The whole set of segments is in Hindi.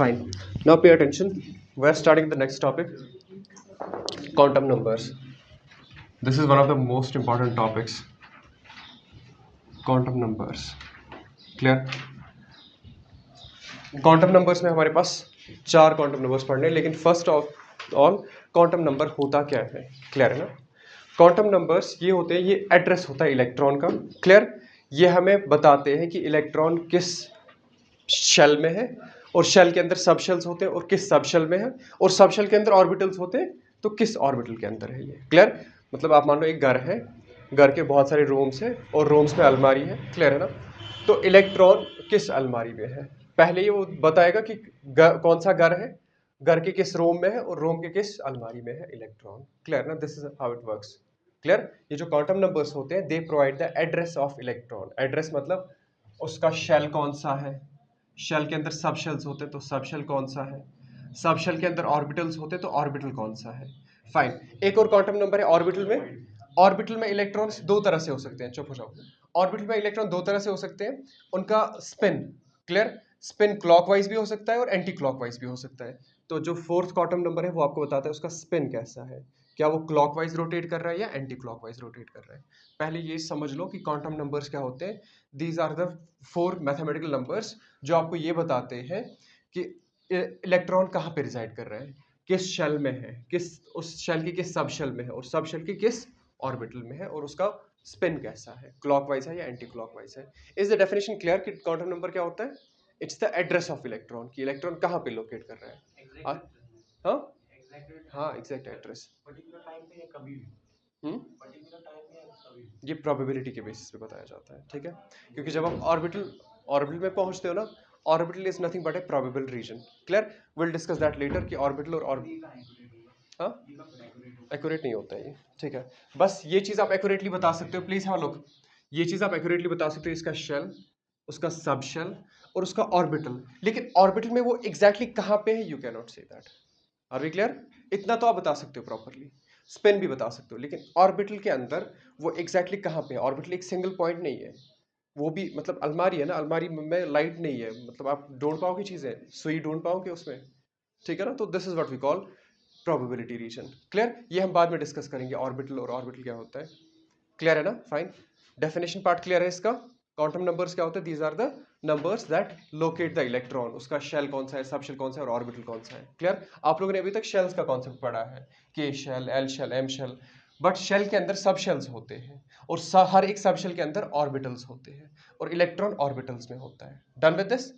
Fine. Now pay attention. We're starting the next topic, quantum numbers. This is one of the most important topics. Quantum numbers. Clear? Quantum numbers में हमारे पास 4 क्वांटम नंबर्स पढ़ने हैं, लेकिन first of all quantum number होता क्या है? क्लियर है ना? क्वांटम नंबर्स ये होते हैं, ये एड्रेस होता है इलेक्ट्रॉन का। क्लियर? ये हमें बताते हैं कि इलेक्ट्रॉन किस शेल में है, और शेल के अंदर सब शेल्स होते हैं और किस सब शेल में है, और सब शेल के अंदर ऑर्बिटल्स होते हैं तो किस ऑर्बिटल के अंदर है ये। क्लियर? मतलब आप मान लो एक घर है, घर के बहुत सारे रूम्स हैं और रूम्स में अलमारी है। क्लियर है ना? तो इलेक्ट्रॉन किस अलमारी में है, पहले ये वो बताएगा कि कौन सा घर है, घर के किस रूम में है और रूम के किस अलमारी में है इलेक्ट्रॉन। क्लियर ना? This is how it works. Clear? ये जो क्वांटम नंबर्स होते हैं, they provide the address of electron. Address मतलब उसका शेल कौन सा है, शेल के अंदर सब शेल्स होते हैं तो सब शेल कौन सा है, सब शेल के अंदर ऑर्बिटल्स होते हैं तो ऑर्बिटल कौन सा है। फाइन। एक और क्वांटम नंबर है ऑर्बिटल में। ऑर्बिटल में इलेक्ट्रॉन्स दो तरह से हो सकते हैं, चुप हो जाओ। ऑर्बिटल में इलेक्ट्रॉन दो तरह से हो सकते हैं, उनका स्पिन। क्लियर? स्पिन क्लॉकवाइज भी हो सकता है और एंटी क्लॉकवाइज भी हो सकता है। तो जो फोर्थ क्वांटम नंबर है वो आपको बताता है उसका स्पिन कैसा है, क्या वो क्लॉकवाइज रोटेट कर रहा है या एंटी क्लॉकवाइज रोटेट कर रहा है। पहले ये समझ लो कि क्वांटम नंबर्स क्या होते हैं। These are the 4 mathematical numbers जो आपको ये बताते हैं कि इलेक्ट्रॉन कहाँ पे रिजाइड कर रहा है, किस शेल में है, किस उस शेल की किस सब शेल में है, और सब शेल की किस ऑर्बिटल में है, और उसका स्पिन कैसा है, क्लॉकवाइज है या एंटी क्लॉकवाइज है। इज द डेफिनेशन क्लियर कि क्वांटम नंबर क्या होता है? It's the address of electron, कि इलेक्ट्रॉन कहाँ पे लोकेट कर रहा है। हाँ हाँ, एग्जैक्ट एड्रेस। ये प्रोबेबिलिटी के बेसिस पे बताया जाता है। ठीक है? क्योंकि जब आप ऑर्बिटल ऑर्बिटल में पहुंचते हो ना, orbital is nothing but a probable region. Clear? Will discuss that later कि ऑर्बिटल और हाँ, एक्यूरेट नहीं होता है ये। ठीक है? बस ये चीज आप एक्यूरेटली बता सकते हो। Please have a look. ये चीज आप एक्यूरेटली बता सकते हो, इसका शेल, उसका सब शेल और उसका ऑर्बिटल। लेकिन ऑर्बिटल में वो एग्जैक्टली कहां पे है, you can not say that. Are we clear? इतना तो आप बता सकते हो प्रॉपरली, स्पिन भी बता सकते हो, लेकिन ऑर्बिटल के अंदर वो एग्जैक्टली कहाँ पे है। ऑर्बिटल एक सिंगल पॉइंट नहीं है, वो भी मतलब अलमारी है ना, अलमारी में लाइट नहीं है, मतलब आप ढूंढ पाओगे चीजें, सुई ढूंढ पाओगे उसमें। ठीक है ना? तो this is what we call probability region. Clear? ये हम बाद में डिस्कस करेंगे, ऑर्बिटल और ऑर्बिटल क्या होता है। क्लियर है ना? फाइन। डेफिनेशन पार्ट क्लियर है इसका। क्वांटम नंबर्स क्या होते हैं? These are the numbers that locate the electron. उसका शेल कौन सा है, सब शेल कौन सा है और ऑर्बिटल कौन सा है। क्लियर? आप लोगों ने अभी तक शेल्स का कॉन्सेप्ट पढ़ा है, K shell, L shell, M shell. But shell के अंदर सब शेल्स होते हैं, और हर एक सब शेल के अंदर ऑर्बिटल्स होते हैं, और इलेक्ट्रॉन ऑर्बिटल्स में होता है। Done with this?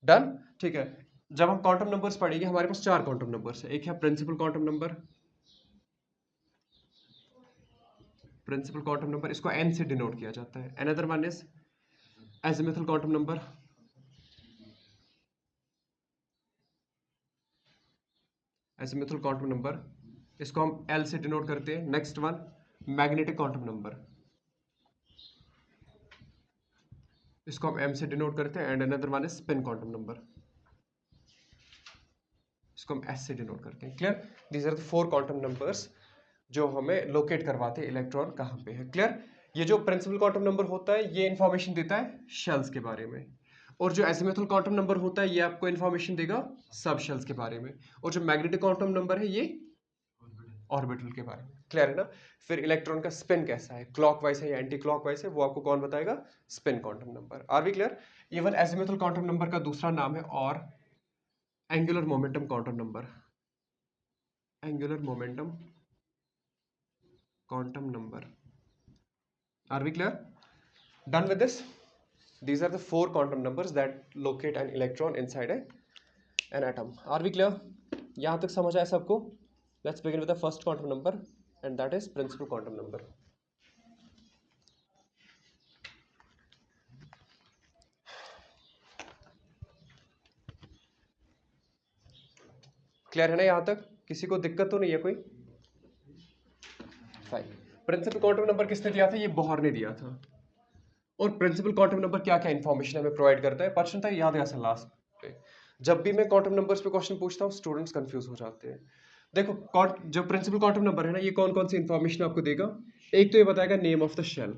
डन? ठीक है। जब हम क्वांटम नंबर्स पढ़ेंगे, हमारे पास 4 क्वांटम नंबर्स है। एक है principal quantum number, principal quantum number, इसको n से डिनोट किया जाता है। Another one is azimuthal quantum number, azimuthal quantum number, इसको हम l से डिनोट करते हैं। Next one magnetic quantum number, इसको हम m से डिनोट करते हैं। And another one is spin quantum number, इसको हम s से डिनोट करते हैं। Clear? These are the 4 quantum numbers जो हमें लोकेट करवाते हैं इलेक्ट्रॉन कहाँ पे है। क्लियर? ये जो प्रिंसिपल क्वांटम नंबर होता है, ये इंफॉर्मेशन देता है शेल्स के बारे में, और जो एजिमुथल क्वांटम नंबर होता है, ये आपको इंफॉर्मेशन देगा सब शेल्स के बारे में, और जो मैग्नेटिक क्वांटम नंबर है, ये ऑर्बिटल के बारे में। क्लियर है ना? फिर इलेक्ट्रॉन का स्पिन कैसा है, क्लॉकवाइज है या एंटी क्लॉकवाइज है, वो आपको कौन बताएगा? Spin quantum number. Are we clear? Even azimuthal quantum number का दूसरा नाम है और angular momentum quantum number, angular momentum quantum number. Are we clear? Done with this? These are the 4 quantum numbers that locate an electron inside an atom. Are we clear? यहाँ तक समझ आया सबको? Let's begin with the first quantum number, and that is principal quantum number. Clear है ना? यहाँ तक किसी को दिक्कत तो नहीं है कोई? फाइन। प्रिंसिपल क्वांटम नंबर किसने दिया था? ये बोहर ने दिया था। और प्रिंसिपल क्वांटम नंबर क्या क्या इंफॉर्मेशन हमें प्रोवाइड करता है? पर्सन था याद है ऐसा लास्ट पे। जब भी मैं क्वांटम नंबर्स पे क्वेश्चन पूछता हूँ, स्टूडेंट्स कंफ्यूज हो जाते हैं। देखो, जो प्रिंसिपल क्वांटम नंबर है ना, ये कौन कौन सी इंफॉर्मेशन आपको देगा? एक तो ये बताएगा नेम ऑफ द शेल,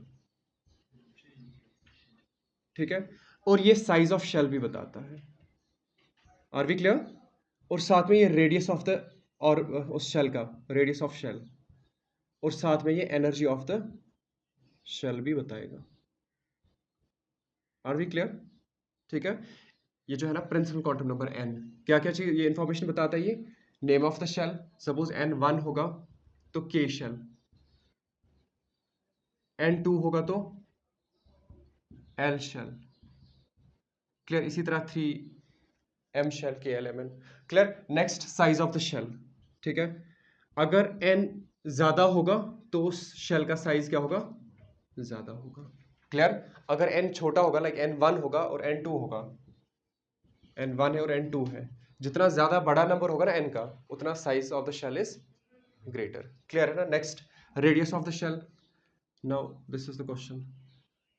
ठीक है, और ये साइज ऑफ शेल भी बताता है। Are we clear? और साथ में ये रेडियस ऑफ द, और उस शेल का रेडियस ऑफ शेल, और साथ में ये एनर्जी ऑफ द शेल भी बताएगा। Are we clear? ठीक है, ये जो है ना प्रिंसिपल क्वांटम नंबर एन, क्या क्या चीज ये इंफॉर्मेशन बताता है ये? Name of the shell, suppose n 1 होगा तो के शेल, एन 2 होगा तो एल शेल, क्लियर? इसी तरह 3 M shell, K L M N, clear? Next size of the shell, ठीक है, अगर एन ज्यादा होगा तो उस शेल का साइज क्या होगा? ज्यादा होगा, क्लियर? अगर एन छोटा होगा, लाइक एन 1 होगा और एन 2 होगा, एन 1 है और एन 2 है, जितना ज्यादा बड़ा नंबर होगा ना एन का, उतना size of the shell is greater, clear है ना? Next, radius of the shell. Now this is the question,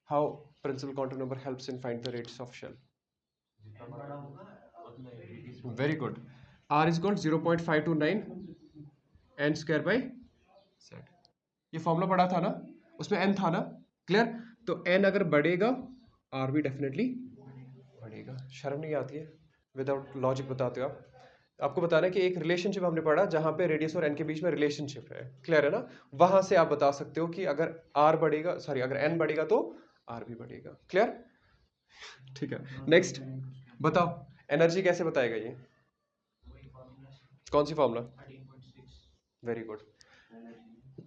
how principal quantum number helps in find the radius of shell? Very good, r is equal 0.529 n square by Z. ये फॉर्मूला पढ़ा था ना, उसमें एन था ना, क्लियर? तो एन अगर बढ़ेगा आर भी डेफिनेटली बढ़ेगा। शर्म नहीं आती है? विदाउट लॉजिक बताते हो आप। आपको बताना है कि एक रिलेशनशिप हमने पढ़ा जहां पे रेडियस और एन के बीच में रिलेशनशिप है, क्लियर है ना? वहां से आप बता सकते हो कि अगर आर बढ़ेगा, सॉरी अगर एन बढ़ेगा तो आर भी बढ़ेगा, क्लियर? ठीक है, नेक्स्ट बताओ, एनर्जी कैसे बताएगा ये? कौन सी फॉर्मूला? वेरी गुड,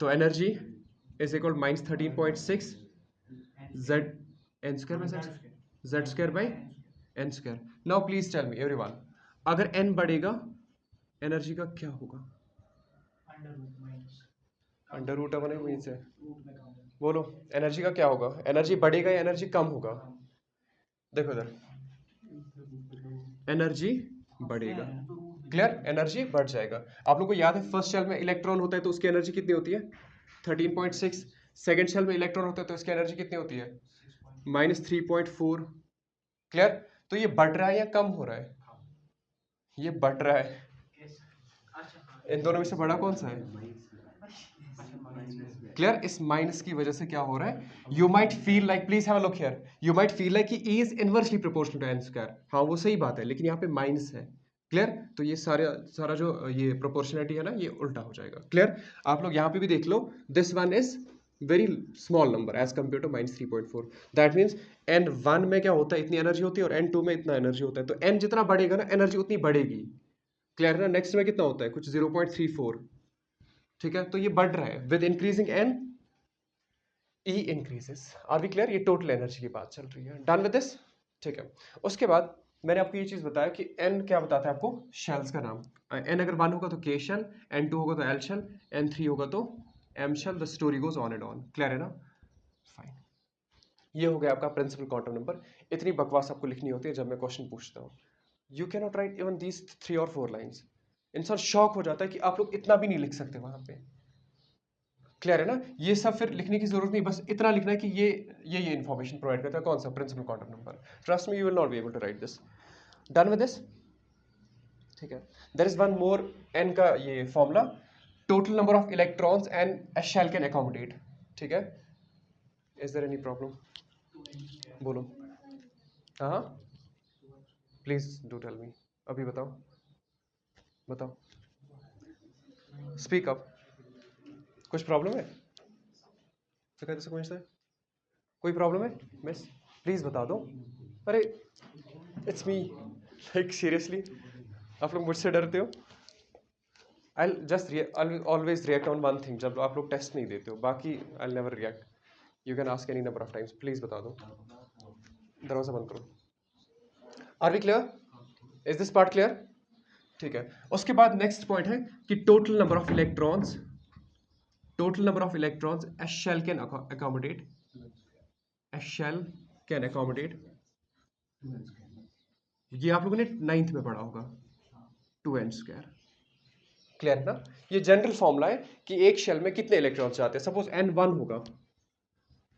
तो energy is equal -13.6 Z n square by Z square by n square. Now please tell me everyone, अगर एन बढ़ेगा एनर्जी का क्या होगा? अंडर रूट अपन वहीं से बोलो, एनर्जी का क्या होगा? एनर्जी बढ़ेगा या एनर्जी कम होगा? देखो इधर, एनर्जी बढ़ेगा, क्लियर? एनर्जी बढ़ जाएगा। आप लोग को याद है फर्स्ट शेल में इलेक्ट्रॉन होता है तो उसकी एनर्जी कितनी होती है? 13.6। सेकेंड शेल में इलेक्ट्रॉन होता है तो उसकी एनर्जी कितनी होती है? -3.4, क्लियर? तो ये बढ़ रहा है या कम हो रहा है? ये बढ़ रहा है। इन दोनों में से बड़ा कौन सा है? क्लियर? इस माइनस की वजह से क्या हो रहा है? You might feel like, please have a look here, you might feel like E is inversely proportional to n square. हाँ वो सही बात है, लेकिन यहाँ पे माइनस है, क्लियर? तो ये सारा जो ये प्रोपोर्शनलिटी है ना, ये उल्टा हो जाएगा, क्लियर? आप लोग यहाँ पे भी देख लो, this one is very small number as compare to -3.4। That means n 1 में क्या होता है, इतनी एनर्जी होती है, और एन 2 में इतना एनर्जी होता है। तो एन जितना बढ़ेगा ना, एनर्जी उतनी बढ़ेगी, क्लियर है ना? नेक्स्ट में कितना होता है? कुछ 0.34, ठीक है? तो ये बढ़ रहा है with increasing n, E increases. Are we clear? ये टोटल एनर्जी की बात चल रही है। Done with this? ठीक है, उसके बाद मैंने आपको ये चीज बताया कि एन क्या बताता है आपको? शेल्स का नाम। एन अगर 1 होगा तो के शेल, एन 2 होगा तो एल शेल, एन 3 होगा तो M shell, the story goes on and on, clear है ना? फाइन, ये हो गया आपका प्रिंसिपल क्वांटम नंबर। इतनी बकवास आपको लिखनी होती है जब मैं क्वेश्चन पूछता हूँ। You can not right even these 3 और 4 लाइन्स। इंसान शॉक हो जाता है कि आप लोग इतना भी नहीं लिख सकते वहां पे, क्लियर है ना? ये सब फिर लिखने की जरूरत नहीं, बस इतना लिखना है कि ये इन्फॉर्मेशन प्रोवाइड करता है, कौन सा? Principal quantum number. Trust me, you will not be able to write this. Done with this? ठीक है, there is one more n का ये formula, total number of electrons and a shell can accommodate, ठीक है? Is there any problem? बोलो। हाँ, प्लीज डू टेल मी, अभी बताओ, बताओ, स्पीक अप। कुछ प्रॉब्लम है? कोई प्रॉब्लम है मिस? प्लीज बता दो। अरे इट्स मी, लाइक सीरियसली आप लोग मुझसे डरते हो? I always react on one thing जब आप लोग टेस्ट नहीं देते हो, बाकी I never react. You can ask any number of times, please बता दो। दरवाजा बंद करो। Are we clear? Is this part clear? ठीक है, उसके बाद नेक्स्ट पॉइंट है कि total number of electrons, total number of electrons a shell can accommodate, a shell can accommodate, ये आप लोगों ने 9th में पढ़ा होगा, 2n², क्लियर है ना? ये जनरल फॉर्मूला है कि एक शेल में कितने इलेक्ट्रॉन्स जाते हैं। सपोज n1 होगा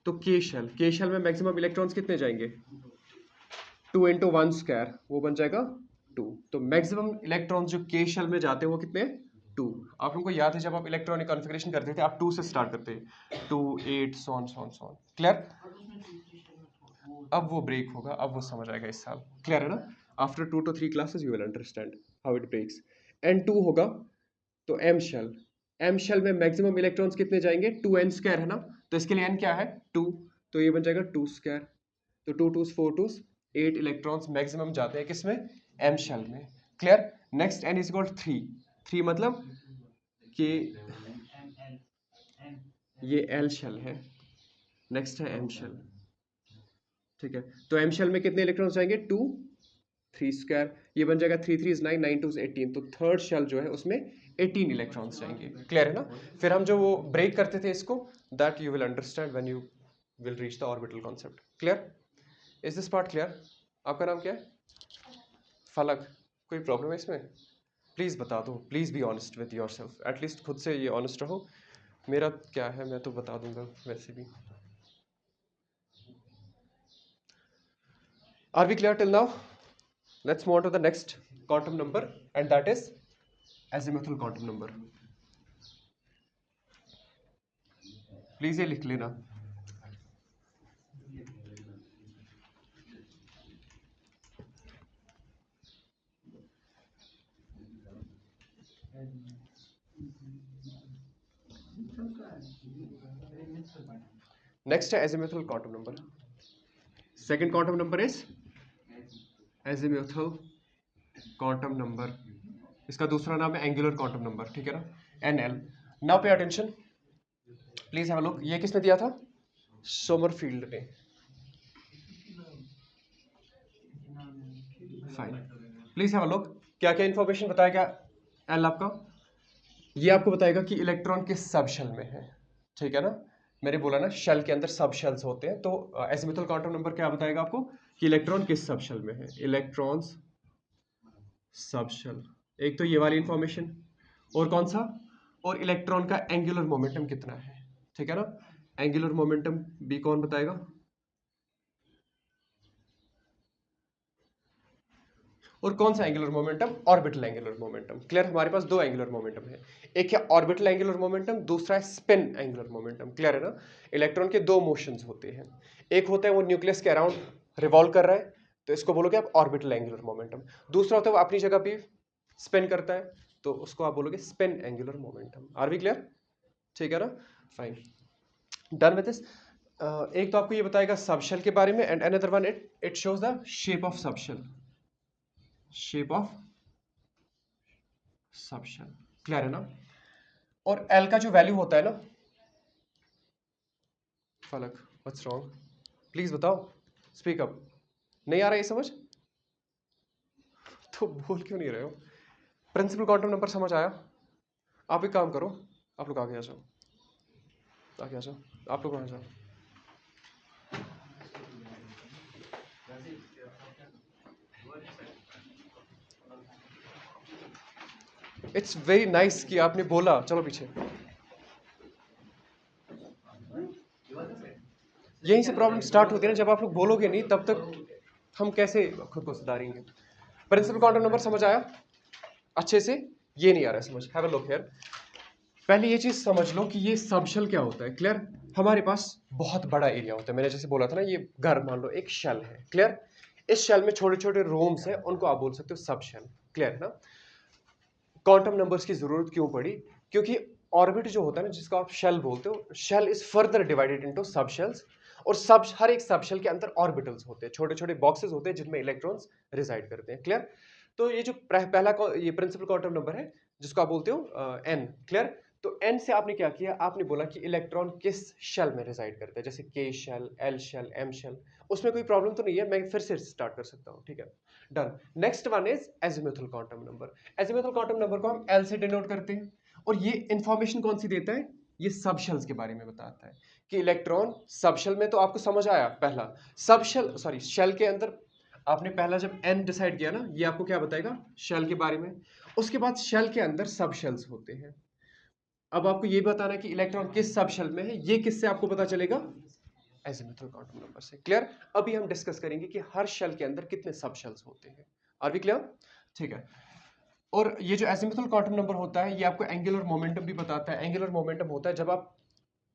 तो के शेल में मैक्सिमम इलेक्ट्रॉन्स कितने जाएंगे? 2 × 1², वो बन जाएगा 2। तो मैक्सिमम इलेक्ट्रॉन्स जो के शेल में जाते हैं वो कितने? 2। आप लोगों को याद है जब आप इलेक्ट्रॉनिक कॉन्फ़िगरेशन करते थे, आप 2 से स्टार्ट करते, 2 8 सॉन, क्लियर? अब वो ब्रेक होगा, अब वो समझ आएगा इस साल, क्लियर है ना? After 2 to 3 classes you will understand how it breaks. N2 होगा तो M शेल, M शेल में मैक्सिमम इलेक्ट्रॉन्स कितने जाएंगे, 2n² है ना, तो इसके लिए n क्या है 2, तो ये बन जाएगा 2², तो 2 2 4 2 8 इलेक्ट्रॉन्स मैक्सिमम जाते हैं किसमें, M शेल में। Clear. Next n is equal 3, 3 मतलब कि ये L शेल है, नेक्स्ट है M शेल, ठीक है। तो M शेल में कितने इलेक्ट्रॉन्स जाएंगे 2, 3², ये बन जाएगा 3 3 9 9 2 18, तो थर्ड शेल जो है उसमें 18 इलेक्ट्रॉन्स जाएंगे। क्लियर है ना। फिर हम जो वो ब्रेक करते थे इसको, that you will understand when you will reach the orbital concept. Clear, is this part clear. आपका नाम क्या है, फलक, कोई प्रॉब्लम है इसमें, प्लीज़ बता दो, please be honest with your self, at least खुद से ये ऑनेस्ट रहो। मेरा क्या है, मैं तो बता दूंगा वैसे भी। Are we clear till now. Let's move on to the next quantum number, and that is azimuthal quantum number. Please ये लिख लेना। Next है azimuthal quantum number. Second quantum number is azimuthal quantum number. इसका दूसरा नाम है angular quantum number, ठीक है ना, NL. Now pay attention. Please have a look. ये किसने दिया था, सोमरफील्ड ने। Fine, please have a look. क्या क्या इंफॉर्मेशन बताएगा एल आपका, ये आपको बताएगा कि इलेक्ट्रॉन किस सब शेल में है, ठीक है ना। मैंने बोला ना शेल के अंदर सब शेल्स होते हैं, तो एजिमुथल क्वांटम नंबर क्या बताएगा आपको कि इलेक्ट्रॉन किस सब शेल में है, इलेक्ट्रॉन्स सब शेल। एक तो ये वाली इंफॉर्मेशन, और कौन सा, और इलेक्ट्रॉन का एंगुलर मोमेंटम कितना है, ठीक है ना। एंगुलर मोमेंटम भी कौन बताएगा, और कौन सा angular momentum, orbital angular momentum. Clear, हमारे पास दो एंगुलर मोमेंटम है, एक है ऑर्बिटल एंगुलर मोमेंटम, दूसरा है स्पिन एंगुलर मोमेंटम। क्लियर है ना। इलेक्ट्रॉन के दो मोशंस होते हैं, एक होता है वो न्यूक्लियस के अराउंड रिवॉल्व कर रहा है, तो इसको बोलोगे आप ऑर्बिटल एंगुलर मोमेंटम। दूसरा होता है वो अपनी जगह पे स्पिन करता है, तो उसको आप बोलोगे spin angular momentum. Are we clear, ठीक है ना। Fine, done with this. एक तो आपको ये बताएगा सबशेल के बारे में, and another one it shows the shape of subshell, shape of subshell. Clear है ना। और एल का जो वैल्यू होता है ना, फलक व्हाट्स रॉन्ग, प्लीज बताओ, स्पीक अप। नहीं आ रहा ये समझ, तो बोल क्यों नहीं रहे हो। प्रिंसिपल क्वांटम नंबर समझ आया। आप एक काम करो, आप लोग आगे आ जाओ, आगे आ जाओ, आप लोग आ जाओ। इट्स वेरी नाइस कि आपने बोला, चलो पीछे। यहीं से प्रॉब्लम स्टार्ट होती है ना, जब आप लोग बोलोगे नहीं तब तक हम कैसे खुद को सुधारेंगे। प्रिंसिपल क्वांटम नंबर समझ आया अच्छे से, ये नहीं आ रहा है समझ, हैव अ लुक हियर। पहले ये चीज समझ लो कि ये सबशेल क्या होता है। क्लियर, हमारे पास बहुत बड़ा एरिया होता है, मैंने जैसे बोला था ना, ये घर मान लो एक शेल है। क्लियर, इस शेल में छोटे छोटे रूम्स हैं, उनको आप बोल सकते हो सब शेल। क्लियर है ना। क्वांटम नंबर्स की जरूरत क्यों पड़ी, क्योंकि ऑर्बिट जो होता है ना, जिसको आप शेल बोलते हो, shell is further divided into subshells, और सब हर एक सब शेल के अंदर ऑर्बिटल्स होते हैं, छोटे छोटे बॉक्सेस होते हैं जिनमें इलेक्ट्रॉन्स रिसाइड करते हैं। क्लियर, तो ये जो पहला ये प्रिंसिपल क्वांटम नंबर है जिसको आप बोलते हो एन। क्लियर, तो एन से आपने क्या किया, आपने बोला कि इलेक्ट्रॉन किस शेल में रिसाइड करते हैं, जैसे K shell, L shell, M shell. उसमें कोई प्रॉब्लम तो नहीं है, मैं फिर से स्टार्ट कर सकता हूँ, ठीक है। Done. Next one is azimuthal quantum number. Azimuthal quantum number को हम एल से डिनोट करते हैं, और ये इंफॉर्मेशन कौन सी देता है, ये सब शेल्स के बारे में बताता है कि इलेक्ट्रॉन सब शेल में, तो आपको समझ आया पहला सब शेल, सॉरी शेल के अंदर आपने पहला जब एन डिसाइड किया ना, ये आपको क्या बताएगा शेल के बारे में। उसके बाद शेल के अंदर सब शेल्स होते हैं। अब आपको ये बताना है कि इलेक्ट्रॉन किस सब शेल में है, ये किससे आपको पता चलेगा, एजिमुथल क्वांटम नंबर से। क्लियर, अभी हम डिस्कस करेंगे कि हर शेल के अंदर कितने सब शेल्स होते हैं। आर वी क्लियर, ठीक है। और ये जो एजिमुथल क्वांटम नंबर होता है, ये आपको एंगुलर मोमेंटम भी बताता है। एंगुलर मोमेंटम होता है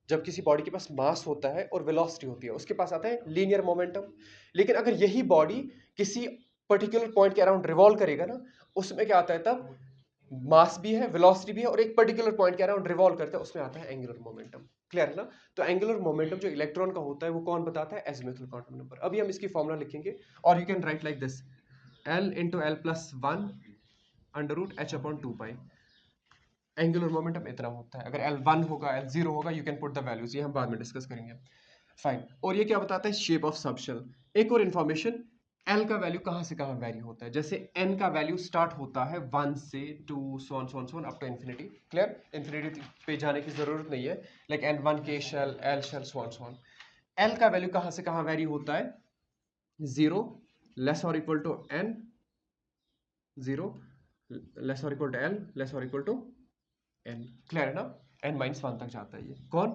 जब किसी बॉडी के पास मास होता है और वेलोसिटी होती है, उसके पास आता है लीनियर मोमेंटम। लेकिन अगर यही बॉडी किसी पर्टिकुलर पॉइंट के अराउंड रिवॉल्व करेगा ना, उसमें क्या आता है तब, मास भी है, वेलोसिटी भी है, और एक पर्टिकुलर पॉइंट के अराउंड रिवॉल्व करता है, उसमें आता है एंगुलर मोमेंटम। क्लियर है ना? तो एंगुलर मोमेंटम जो इलेक्ट्रॉन का होता है वो कौन बताता है? Azimuthal quantum number. अभी हम इसकी फॉर्मूला लिखेंगे और you can write like this, L into L plus 1 under root h upon 2 pi. Angular momentum इतना होता है। अगर L1 होगा, L0 होगा, you can put the values, ये हम बाद में डिस्कस करेंगे। फाइन। और ये क्या बताता है? Shape of subshell. एक और इन्फॉर्मेशन, L का वैल्यू कहाँ से कहाँ वैरी होता है। जैसे N का वैल्यू स्टार्ट होता है 1 से 2 so on so on so on up to infinity. Clear? Infinity पे जाने की जरूरत नहीं है, लाइक N1 के shell, L shell, so on so on. L का वैल्यू कहाँ से कहाँ वैरी होता है? 0 लेस और इक्वल टू N, 0 लेस और इक्वल टू L, लेस और इक्वल टू N। क्लियर है ना? N-1 तक जाता है ये कौन?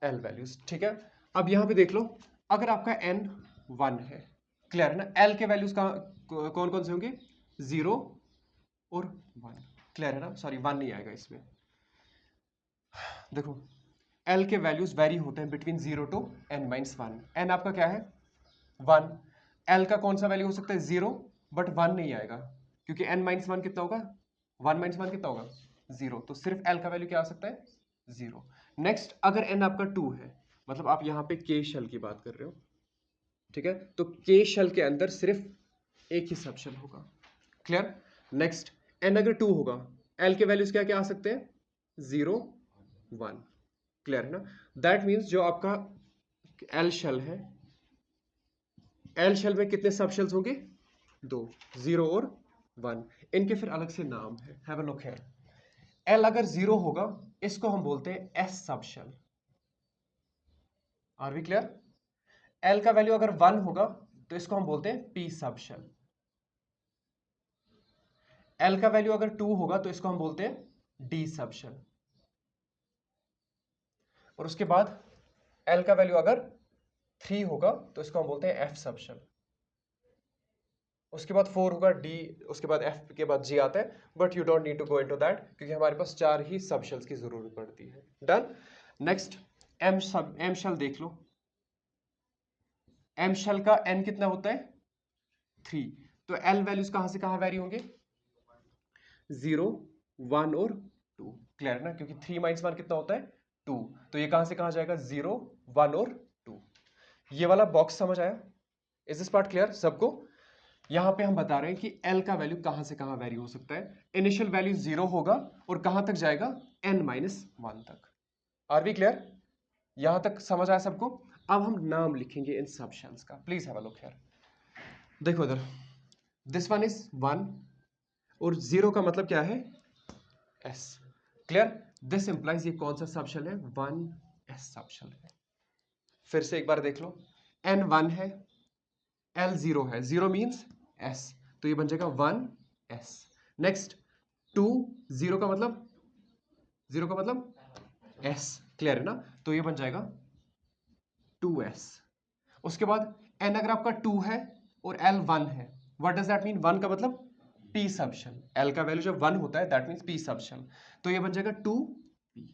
L values. ठीक है, अब यहां पे देख लो, अगर आपका N1 है, क्लियर है ना, L के वैल्यूज कौन कौन से होंगे? 0 और 1। क्लियर है ना? सॉरी 1 नहीं आएगा इसमें। देखो L के वैल्यूज वेरी होते हैं बिटवीन 0 टू N-1। N आपका क्या है? 1। L का कौन सा वैल्यू हो सकता है? 0, बट 1 नहीं आएगा, क्योंकि N-1 कितना होगा? 1 - 1 कितना होगा? 0। तो सिर्फ L का वैल्यू क्या आ सकता है? 0। नेक्स्ट, अगर N आपका 2 है, मतलब आप यहां पे K शेल की बात कर रहे हो, ठीक है, तो K शेल के अंदर सिर्फ एक ही सब शेल होगा। क्लियर? नेक्स्ट, N अगर 2 होगा, L के वैल्यूज क्या क्या आ सकते हैं? 0, 1। क्लियर है ना? दैट मीन्स जो आपका L शेल है, L शेल में कितने सब शेल्स होंगे? 2, 0 और 1। इनके फिर अलग से नाम है, have a look here. L अगर 0 होगा, इसको हम बोलते हैं S सब shell. Are we clear? L का वैल्यू अगर 1 होगा, तो इसको हम बोलते हैं P सब शेल। L का वैल्यू अगर 2 होगा, तो इसको हम बोलते हैं D सब शेल। और उसके बाद L का वैल्यू अगर 3 होगा, तो इसको हम बोलते हैं F सब शेल। उसके बाद 4 होगा, D, उसके बाद F के बाद G आता है, but you don't need to go into that, क्योंकि हमारे पास 4 ही सब शेल्स की जरूरत पड़ती है। डन। नेक्स्ट, M शेल देख लो। M शेल का N कितना होता है? 3। तो L वैल्यूज कहां से कहां वेरी होंगे? 0, 1 और 2। क्लियर है ना? क्योंकि 3 - 1 कितना होता है? 2। तो ये कहां से कहां जाएगा? 0, 1 और 2। ये वाला बॉक्स समझ आया? इज दिस पार्ट क्लियर सबको? यहां पे हम बता रहे हैं कि L का वैल्यू कहां से कहां वेरी हो सकता है। इनिशियल वैल्यू 0 होगा और कहां तक जाएगा? N-1 तक। Are we clear? यहां तक समझ आया सबको? अब हम नाम लिखेंगे इन सब शेल्स का। Please have a look here. देखो इधर, दिस वन इज 1 और 0 का मतलब क्या है? S। क्लियर? दिस इंप्लाइज ये कौन सा सब शेल है? 1S सब शेल है। फिर से एक बार देख लो, N1 है, L0 है, 0 मीन्स S, तो ये बन जाएगा 1S। नेक्स्ट 2, 0 का मतलब, 0 का मतलब S। क्लियर है ना? तो ये बन जाएगा 2S। उसके बाद N अगर आपका 2 है और L 1 है, व्हाट डज दैट मीन? 1 का मतलब P सब शेल। L का वैल्यू जब 1 होता है, that means P sub shell, तो ये बन जाएगा 2P।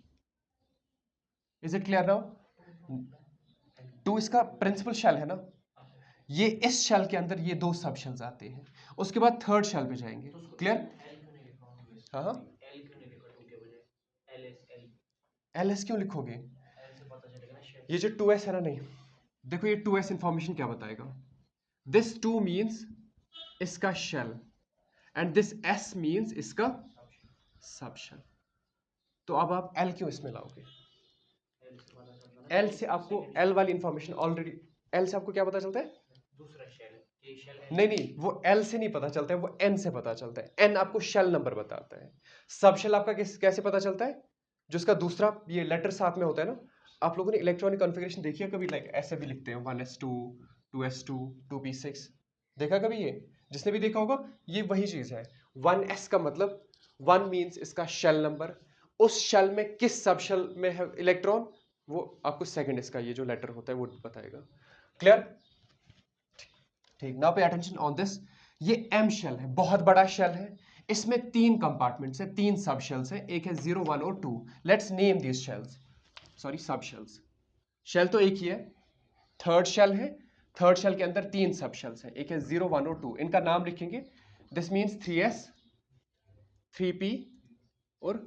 Is it clear now? 2 इसका प्रिंसिपल शेल है ना, ये इस शेल के अंदर ये 2 सब शेल्स आते हैं। उसके बाद थर्ड शेल पे जाएंगे। क्लियर? हाँ हाँ, LS क्यों लिखोगे? ये जो 2S है ना, नहीं, देखो ये 2S इंफॉर्मेशन क्या बताएगा? दिस 2 मीन्स इसका shell and this S means इसका सब शेल। तो अब आप L क्यों इसमें लाओगे? L से आपको L वाली इंफॉर्मेशन ऑलरेडी, L से आपको क्या पता चलता है? दूसरा शेल है। नहीं नहीं, वो L से नहीं पता चलता है, वो N से पता चलता है। N आपको शेल नंबर बताता है। सब शेल आपका कैसे पता चलता है? जो उसका दूसरा ये लेटर साथ में होता है ना। आप लोगों ने इलेक्ट्रॉनिक कॉन्फ़िगरेशन देखी है कभी? लाइक ऐसे भी लिखते हैं 1s2, 2s2, 2p6, देखा कभी ये? जिसने भी देखा होगा, ये वही चीज है। 1s का मतलब 1 मीन्स इसका शेल नंबर, उस शेल में किस सब शेल में है इलेक्ट्रॉन, वो आपको सेकंड इसका ये जो लेटर होता है वो बताएगा। क्लियर? ठीक, now pay attention on this. ये M शेल है, बहुत बड़ा शेल है। इसमें 3 कंपार्टमेंट्स है, 3 सब शेल्स है, एक है 0, 1 और 2। Let's name this shells, sorry sub shells. Shell तो एक ही है, थर्ड शेल है, थर्ड शेल के अंदर 3 सब शेल्स हैं, एक है 0, 1 और 2, इनका नाम लिखेंगे। दिस मीन्स 3s, 3p और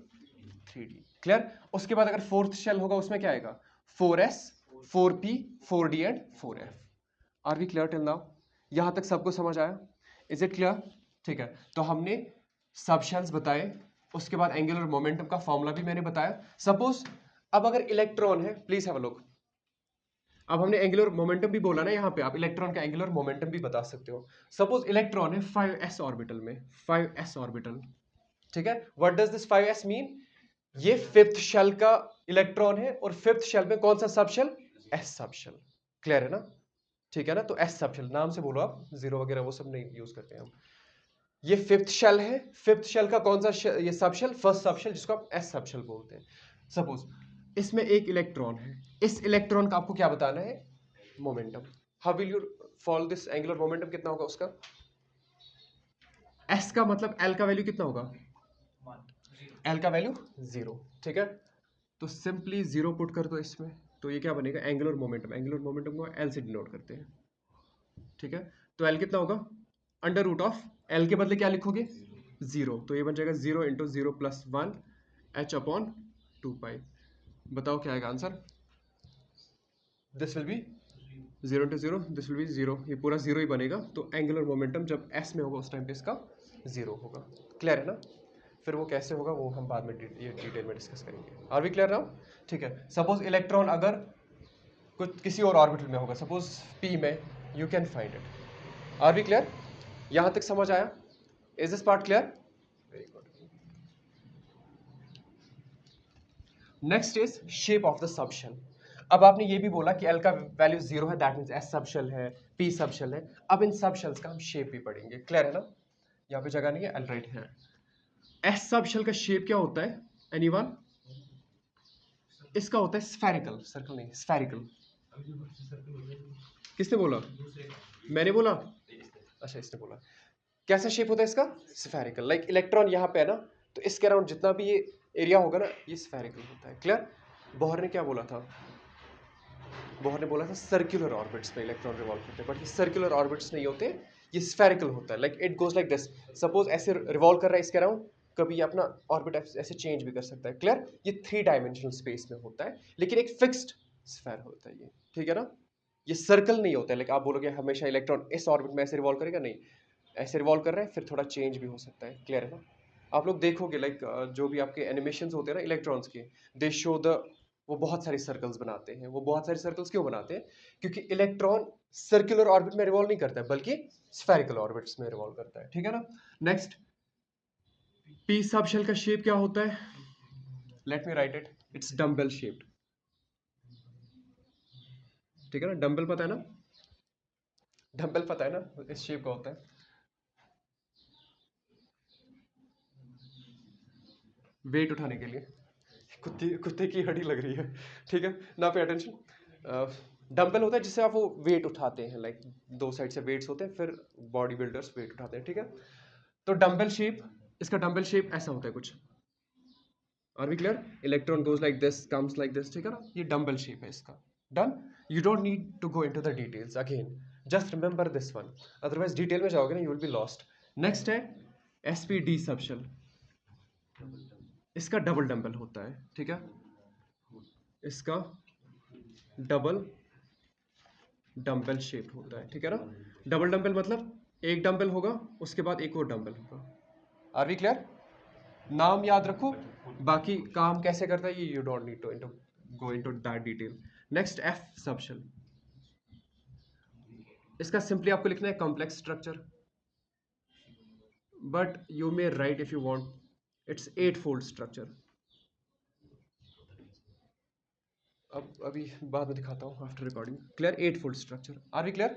3d। क्लियर? उसके बाद अगर फोर्थ शेल होगा उसमें क्या आएगा? 4s, 4p, 4d and 4f। Are we clear till now? यहां तक सबको समझ आया? Is it clear? ठीक है, तो हमने सब शेल्स बताए, उसके बाद एंगुलर मोमेंटम का फॉर्मूला भी मैंने बताया। सपोज अब अगर इलेक्ट्रॉन है, प्लीज हैव अ लुक, अब हमने एंगुलर मोमेंटम भी बोला ना, यहाँ पे आप इलेक्ट्रॉन का एंगुलर मोमेंटम भी बता सकते हो। सपोज इलेक्ट्रॉन है 5s ऑर्बिटल में, 5s ऑर्बिटल, ठीक है। What does this 5s mean? ये फिफ्थ शेल का इलेक्ट्रॉन है और फिफ्थ शेल में कौन सा सब शेल? s सब शेल। क्लियर है ना? ठीक है ना? तो s सब शेल, नाम से बोलो आप, जीरो वगैरह वो सब नहीं यूज करते हैं हम। ये फिफ्थ शेल है, फिफ्थ शेल का कौन सा ये सब शेल? फर्स्ट सब शेल, जिसको आप s सब शेल बोलते हैं। सपोज इसमें एक इलेक्ट्रॉन है, इस इलेक्ट्रॉन का आपको क्या बताना है? Momentum. How will you follow this? Angular momentum कितना होगा उसका? s का मतलब l का वैल्यू कितना होगा? l का वैल्यू 0, ठीक है। तो सिंपली 0 पुट कर दो इसमें, तो ये क्या बनेगा? Angular momentum. एंगुलर मोमेंटम को l से डिनोट करते हैं, ठीक है। तो l कितना होगा? अंडर रूट ऑफ l के बदले क्या लिखोगे? 0, तो ये बन जाएगा 0 इंटू 0 प्लस 1 h अपॉन 2 पाई। बताओ क्या आएगा answer? This will be 0 into 0, this will be 0, ये पूरा 0 ही बनेगा। तो एंगुलर मोमेंटम जब s में होगा उस टाइम पे इसका 0 होगा। क्लियर है ना? फिर वो कैसे होगा वो हम बाद में ये डिटेल में डिस्कस करेंगे। Are we clear now? ठीक है। सपोज इलेक्ट्रॉन अगर कुछ किसी और ऑर्बिटल में होगा, सपोज p में, you can find it. Are we clear? यहां तक समझ आया? Is this part clear? Very good. Next is shape of the subshell. अब आपने ये भी बोला कि L का वैल्यू 0 है, दैट मींस S सबशेल है, P सबशेल है। अब इन सबशेल्स का हम शेप भी पढ़ेंगे। क्लियर है ना? यहाँ पे जगह नहीं है, L राइट है। S सबशेल का शेप क्या होता है? एनीवन? इसका होता है स्फेरिकल, सर्कल नहीं, स्फेरिकल। किसने बोला? मैंने बोला? अच्छा, इसने बोला। कैसा शेप होता है इसका? स्फेरिकल। लाइक इलेक्ट्रॉन यहाँ पे है ना, तो इसके अराउंड जितना भी ये एरिया होगा ना, ये स्फेरिकल होता है। क्लियर? बोहर ने क्या बोला था? बोहर ने बोला था सर्कुलर ऑर्बिट्स में इलेक्ट्रॉन रिवॉल्व करते हैं, बट ये सर्कुलर ऑर्बिट्स नहीं होते, ये स्फेरिकल होता है। Like it goes like this. Suppose ऐसे रिवॉल्व कर रहा है इसके अराउंड, कभी अपना ऑर्बिट ऐसे चेंज भी कर सकता है। क्लियर? ये 3 डायमेंशनल स्पेस में होता है, लेकिन एक फिक्स्ड स्फेयर होता है ये, ठीक है ना? ये सर्कल नहीं होता है। लाइक आप बोलोगे हमेशा इलेक्ट्रॉन इस ऑर्बिट में ऐसे रिवॉल्व करेगा, नहीं, ऐसे रिवॉल्व कर रहे हैं, फिर थोड़ा चेंज भी हो सकता है। क्लियर है ना? आप लोग देखोगे लाइक जो भी आपके एनिमेशंस होते हैं ना इलेक्ट्रॉन्स के, दे शो द, वो बहुत सारे सर्कल्स बनाते हैं। वो बहुत सारे सर्कल्स क्यों बनाते हैं? क्योंकि इलेक्ट्रॉन सर्कुलर ऑर्बिट में रिवॉल्व नहीं करता है, बल्कि स्फेरिकल ऑर्बिट्स में रिवॉल्व करता है, ठीक है ना? नेक्स्ट, पी सब शेल का शेप क्या होता है? Let me right it, it's dumbbell shaped, ठीक है ना? डम्बल पता है ना? डम्बल पता है ना? इस शेप का होता है, वेट उठाने के लिए। कुत्ते कुत्ते की हड्डी लग रही है, ठीक है ना? Pay attention. डंबल होता है जिससे आप वो वेट उठाते हैं, लाइक दो साइड से वेट्स होते हैं, फिर बॉडी बिल्डर्स वेट उठाते हैं, ठीक है। तो डंबल शेप, इसका डंबल शेप ऐसा होता है कुछ। Are we clear? Electron goes like this, comes like this, ठीक है ना? ये डंबल शेप है इसका। Done? You don't need to go into the details again, just remember this one, otherwise detail में जाओगे ना, you will be lost. Next है एसपीडी सबशेल। इसका डबल डंबल होता है, ठीक है। इसका डबल डंबल शेप होता है, ठीक है ना? डबल डंबल मतलब एक डंबल होगा, उसके बाद एक और डंबल होगा। Are we clear? नाम याद रखो, बाकी काम कैसे करता है ये you don't need to go into that detail. Next F subshell. इसका सिंपली आपको लिखना है complex structure, but you may write if you want it's 8 fold structure. अब अभी बाद में दिखाता हूँ after recording. Clear? 8 fold structure. Are we clear?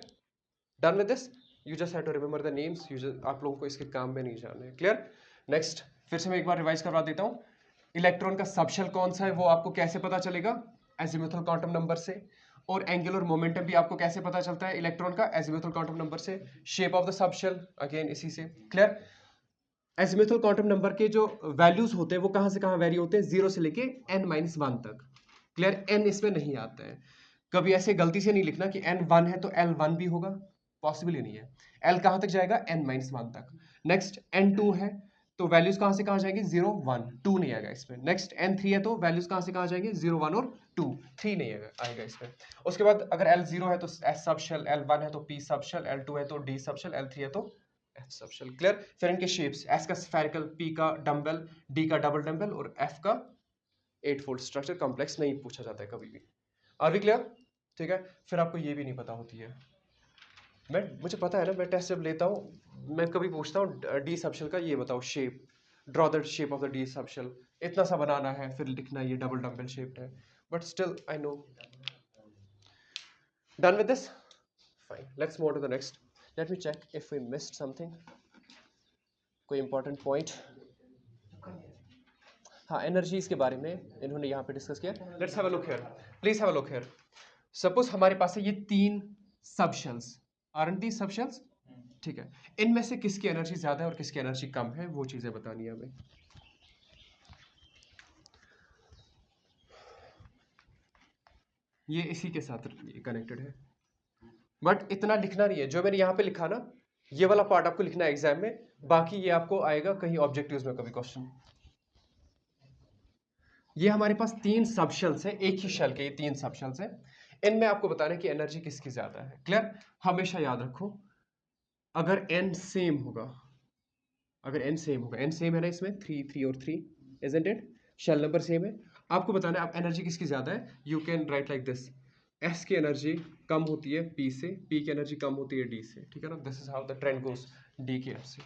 Done with this? You just have to remember the names. आप लोगों को इसके काम में नहीं जाना है। क्लियर? नेक्स्ट, फिर से मैं एक बार रिवाइज करवा देता हूँ। इलेक्ट्रॉन का सबशेल कौन सा है वो आपको कैसे पता चलेगा? एजिमुथल क्वांटम नंबर से। और एंगुलर मोमेंटम भी आपको कैसे पता चलता है इलेक्ट्रॉन का? एजिमुथल क्वांटम नंबर से। Shape of the subshell again इसी से। क्लियर? एजिमुथल क्वांटम नंबर के जो वैल्यूज होते हैं वो कहां से कहां वेरी होते हैं? 0 से लेके n-1 तक। क्लियर? n इसमें नहीं आता है। कभी ऐसे गलती से नहीं लिखना कि n1 है तो L1 भी होगा, पॉसिबल ही नहीं है। L कहाँ तक जाएगा, n-1 तक। नेक्स्ट n2 है तो वैल्यूज कहाँ से कहाँ जाएंगे, 0 1 2 नहीं आएगा इसमें। नेक्स्ट n3 है तो वैल्यूज कहाँ से कहाँ जाएंगे, 0 1 और 2 3 नहीं आएगा इसमें। उसके बाद अगर L0 है तो S सब शेल, L1 है तो P सब शेल, L2 है तो D सब शेल, L3 है तो F सब शेल। क्लियर। फिर इनके शेप्स, S का स्फेरिकल, P का डम्बल, D का डबल डम्बल और F का 8 फोल्ड स्ट्रक्चर। कॉम्प्लेक्स नहीं पूछा जाता है कभी भी। Are we clear? ठीक है। फिर आपको ये भी नहीं पता होती है, मुझे पता है ना, मैं टेस्ट जब लेता हूँ मैं कभी पूछता हूँ डी सबशेल का ये बताओ shape, draw the shape of the D subshell, इतना सा बनाना है फिर लिखना ये डबल डम्बल शेप्ड है, but still I know. Done with this, fine, let's move to the next. Let me check if we missed something, कोई इंपॉर्टेंट पॉइंट। हाँ, एनर्जीज के बारे में इन्होंने यहाँ पे डिस्कस किया। Let's have a look here, please have a look here. Suppose हमारे पास है ये 3 सबशेल्स, आरंट दी सबशेल्स? ठीक है, इनमें से किसकी एनर्जी ज्यादा है और किसकी एनर्जी कम है, वो चीजें बतानी है हमें। ये इसी के साथ कनेक्टेड है, बट इतना लिखना नहीं है जो मैंने यहाँ पे लिखा ना, ये वाला पार्ट आपको लिखना है एग्जाम में, बाकी ये आपको आएगा कहीं ऑब्जेक्टिव्स में कभी क्वेश्चन। ये हमारे पास 3 सबशेल्स है, एक ही शेल के ये 3 सबशेल्स है, इनमें आपको बताना है कि एनर्जी किसकी ज्यादा है। क्लियर। हमेशा याद रखो, अगर n सेम होगा, अगर n सेम होगा, n सेम है ना इसमें 3 3 और 3, isn't it, shell number same है, आपको बताना है आप एनर्जी किसकी ज्यादा है। You can write like this, s की एनर्जी कम होती है p से, p की एनर्जी कम होती है d से, ठीक है ना। This is how the trend goes, d की f से।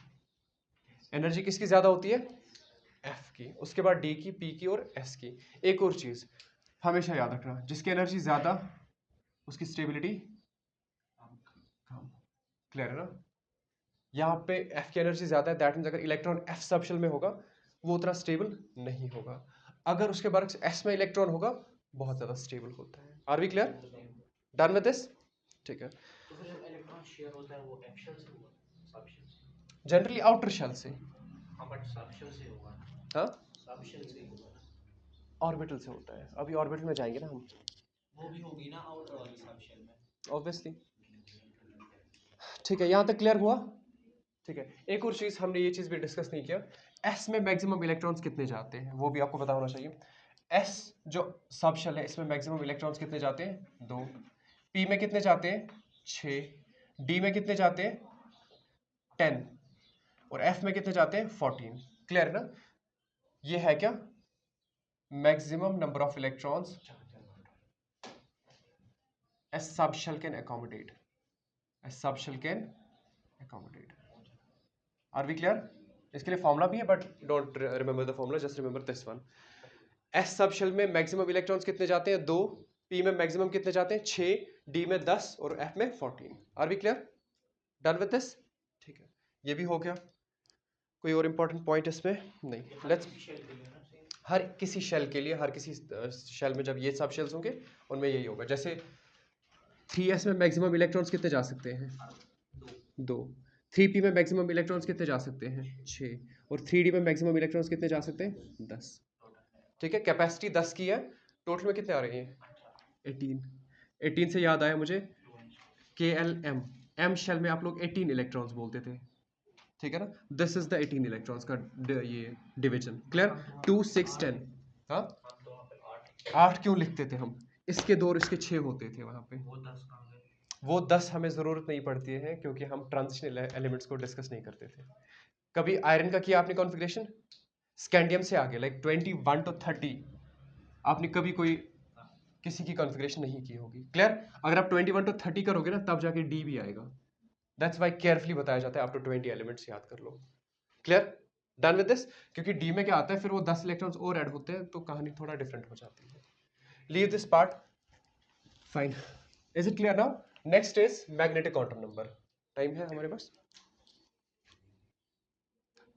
एनर्जी किसकी ज्यादा होती है, f की, उसके बाद d की, p की और s की। एक और चीज हमेशा याद रखना, जिसकी एनर्जी ज्यादा उसकी स्टेबिलिटी कम। क्लियर है ना। यहाँ पे F की एनर्जी ज्यादा है, दैट मीन्स अगर इलेक्ट्रॉन F सबशेल में होगा वो उतना स्टेबल नहीं होगा, अगर उसके बाद S में इलेक्ट्रॉन होगा बहुत ज्यादा स्टेबल होता है। Are we clear? Done with this? ठीक है। तो फिर जब इलेक्ट्रॉन शेयर होता है वो एफ शेल से होगा, सब शेल से? जनरली आउटर शेल से। हाँ बट सब शेल से होगा ना, हाँ, सब शेल से ही होगा ना, ऑर्बिटल से होता है, अभी ऑर्बिटल में जाएंगे ना हम, वो भी होगी ना आउटर वाली सब शेल में। ऑब्वियसली। ठीक है, यहाँ तक क्लियर हुआ? ठीक है, एक और चीज हमने ये चीज भी डिस्कस नहीं किया, एस में मैक्सिमम इलेक्ट्रॉन्स कितने जाते हैं वो भी आपको पता होना चाहिए। एस जो सब शेल है इसमें मैक्सिमम इलेक्ट्रॉन्स कितने जाते हैं, 2। पी में कितने जाते हैं, 6। डी में कितने जाते हैं, 10। और एफ में कितने जाते हैं, 14। क्लियर है ना। ये है क्या, maximum number of electrons a subshell can accommodate, a subshell can accommodate. Are we clear? इसके लिए फॉर्मूला भी है but don't remember the formula, just remember this one. S subshell में मैक्सिमम इलेक्ट्रॉन्स कितने जाते हैं, 2। पी में मैक्सिमम कितने जाते हैं, 6। डी में 10 और एफ में 14। Are we clear? Done with this? ठीक है, ये भी हो गया। कोई और इंपॉर्टेंट पॉइंट इसमें नहीं। लेट्स, हर किसी शेल के लिए, हर किसी शेल में जब ये सब शेल्स होंगे उनमें यही होगा। जैसे 3s में मैक्सिमम इलेक्ट्रॉन्स कितने जा सकते हैं, 2। 3p में मैक्सिमम इलेक्ट्रॉन्स कितने जा सकते हैं, 6। और 3d में मैक्सिमम इलेक्ट्रॉन्स कितने जा सकते हैं, 10। ठीक है, कैपेसिटी 10 की है, टोटल में कितने आ रहे हैं, 18। 18 से याद आया मुझे, KLM, M शेल में आप लोग 18 इलेक्ट्रॉन्स बोलते थे, ठीक है ना। दिस इज द 18 इलेक्ट्रॉन्स का ये डिवीजन। क्लियर। 2 6 10। हाँ, 8 क्यों लिखते थे हम, इसके 2 और इसके 6 होते थे वहां पे, वो 10 हमें ज़रूरत नहीं पड़ती है क्योंकि हम ट्रांजिशनल एलिमेंट्स को डिस्कस नहीं करते थे। कभी आयरन का किया आपने कॉन्फ़िगरेशन, स्कैंडियम से आगे लाइक 21 to 30, आपने कभी कोई किसी की कॉन्फ़िगरेशन नहीं की होगी। क्लियर। अगर आप 21 to 30 करोगे ना तब जाके डी भी आएगा, दैट्स वाई केयरफुली बताया जाता है आप टू 20 एलिमेंट्स याद कर लो। क्लियर। Done with this. क्योंकि डी में क्या आता है फिर वो 10 इलेक्ट्रॉन्स और ऐड होते हैं तो कहानी थोड़ा डिफरेंट हो जाती है। Leave this part, fine. Is it clear now? Next is magnetic quantum number. Time है हमारे पास?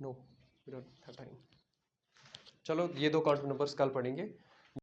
No, we don't have time. चलो ये 2 क्वांटम नंबर्स कल पढ़ेंगे।